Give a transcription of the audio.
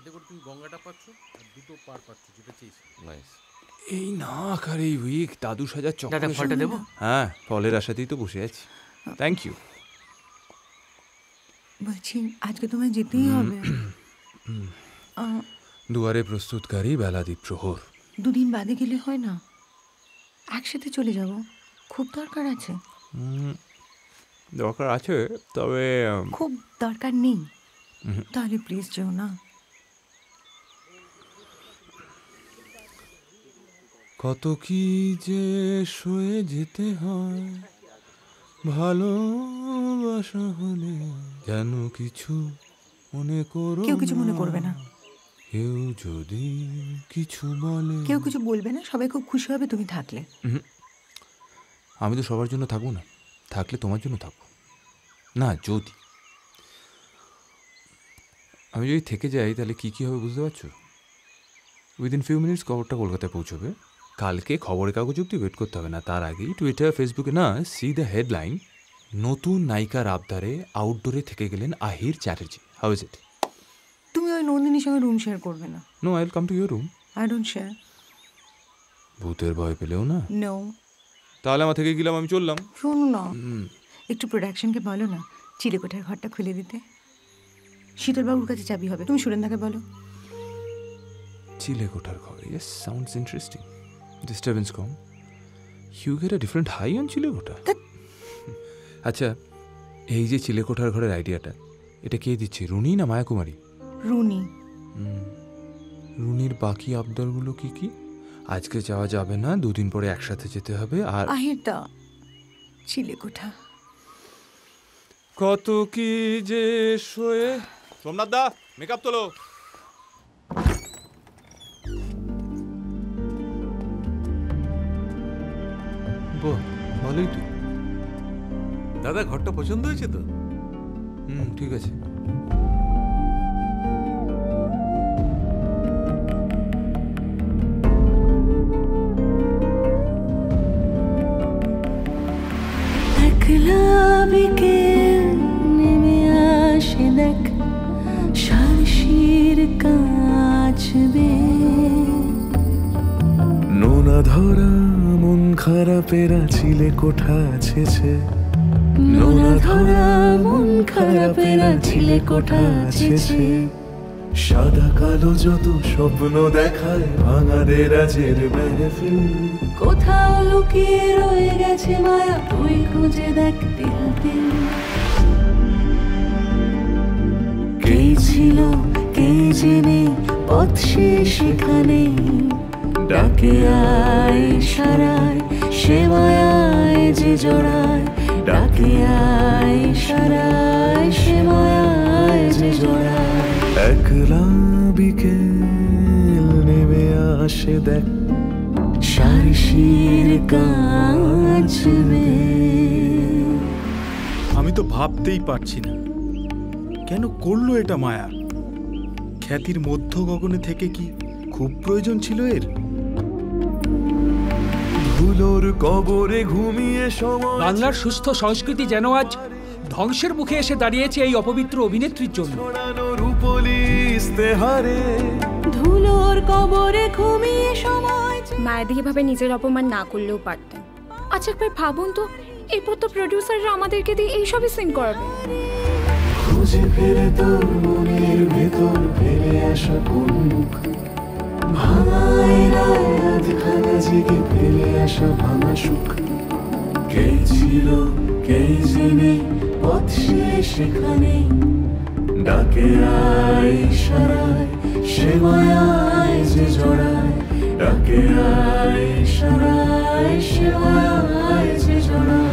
এতে করে তুমি গঙ্গাটা পাচ্ছ আর দুটো পার পাচ্ছ, যেটা চেয়েছি। নাইস। এই নাক আর এই উইক দাদু সাজার চক্কর। দাদা ফলটা দেবো? হ্যাঁ, ফলের আশাতেই তো বসে আছি। Thank you. বলছি আজকে তোমায় যেতেই হবে। দুয়ারে প্রস্তুতকারী বেলাদ্বীপ প্রহর। দুদিন বাদে গেলে হয় না? একসাথে চলে যাব, খুব দরকার আছে। দরকার আছে, তবে খুব দরকার নেই। তাহলে প্লিজ যেও না। কত কি যে সয়ে যেতে হয় ভালোবাসা হলে, যেন কিছু মনে করো। কেউ কিছু মনে করবে না। কেউ যদি কিছু বলে, কেউ কিছু বলবে না, সবাই খুব খুশি হবে তুমি থাকলে। আমি তো সবার জন্য থাকবো না, থাকলে তোমার জন্য থাকবো না। যদি আমি যদি থেকে যাই তাহলে কি কি হবে বুঝতে পারছো? উইদিন ফিউ মিনিটস খবরটা কলকাতায় পৌঁছবে। কালকে খবরের কাগজ অব্দি ওয়েট করতে হবে না, তার আগেই টুইটার ফেসবুকে না সি দ্য হেডলাইন, নতুন নায়িকার আবদারে আউটডোরে থেকে গেলেন Ahir Chatterjee. How is it? তুমি ওই নন্দিনীর সঙ্গে রুম শেয়ার করবে না। No, I will come to your room. I don't share. ভূতের ভয় পেলেও না? নো। তাহলে আমার থেকে গেলাম, আমি চললাম। শোনো না, একটু প্রোডাকশনকে বলো না চিলেকোঠার ঘরটা খুলে দিতে। শীতলবাবুর কাছে চাবি হবে, তুমি সুরেন্দাকে বলো। চিলেকোঠার ঘর, ইয়েস, সাউন্ডস ইন্টারেস্টিং। ডিস্টারবেন্স কম। You get a different high on চিলেকোঠা। আচ্ছা, এই যে চিলেকোঠার ঘরের আইডিয়াটা, এটা কে দিচ্ছে, রুনি না মায়া কুমারী? রুনি। রুনির বাকি আবদারগুলো কি কি? আজকে যাওয়া যাবে না, দুদিন পরে একসাথে যেতে হবে। আর আহির দা চিলেকোঠা। কত কি যে শোয়ে। সোমনাথ দা, মেকআপ তোলো। বাহ, ভালোই তো। দাদা ঘরটা পছন্দ হয়েছে তো? ঠিক আছে। একলা বিকেল নেমে আসে দেখ শারশির কাচবে, নোনা ধরা মন খারাপের চিলেকোঠা ছেছে, নোনা ধরা মন খারাপের চিলেকোঠা ছেছে। সাদা কালো যত স্বপ্ন দেখায় ভাঙা দেরাজের মেহফিল, কোথাও লুকিয়ে রয়ে গেছে মায়া, তুই খুঁজে দেখতে হাতে। কে ছিল কে জেনে পথ সেখানে, ডাকে আয় সারায় সে মায়ায় যে জড়ায়, ডাকে আয় সারায় সে মায়ায় যে জড়ায়। একলা বিকেল নেমে আসে দেখ শারশির কাচবে। আমি তো ভাবতেই পারছি না কেন করলো এটা মায়া। খ্যাতির মধ্য গগনে থেকে কি খুব প্রয়োজন ছিল এর? ধুলোর কবরে ঘুমিয়ে সময়, বাংলার সুস্থ সংস্কৃতি যেন আজ ধ্বংসের মুখে এসে দাঁড়িয়েছে এই অপবিত্র অভিনেত্রীর জন্য। রূপলি ইস্তেহারে, ধুলোর কবরে ঘুমিয়ে সময়। মায়াদি এভাবে নিজের অপমান না করলেও পারতেন। আচ্ছা একবার ভাবুন তো, এরপর তো প্রডিউসাররা আমাদেরকে দিয়ে এইসবই সিন করাবে। খুঁজে ফেরে তোর মনের ভেতর ফেলে আসা কোন মুখ, ভাঙায় রাত খানা জেগে ফেলে আসা ভাঙা সুখ। কে ছিল কে জেনে পথ সেখানে, ডাকে আয় সারায় সে মায়ায় যে জড়ায়, ডাকে আয় সারায় সে মায়ায় যে জড়ায়।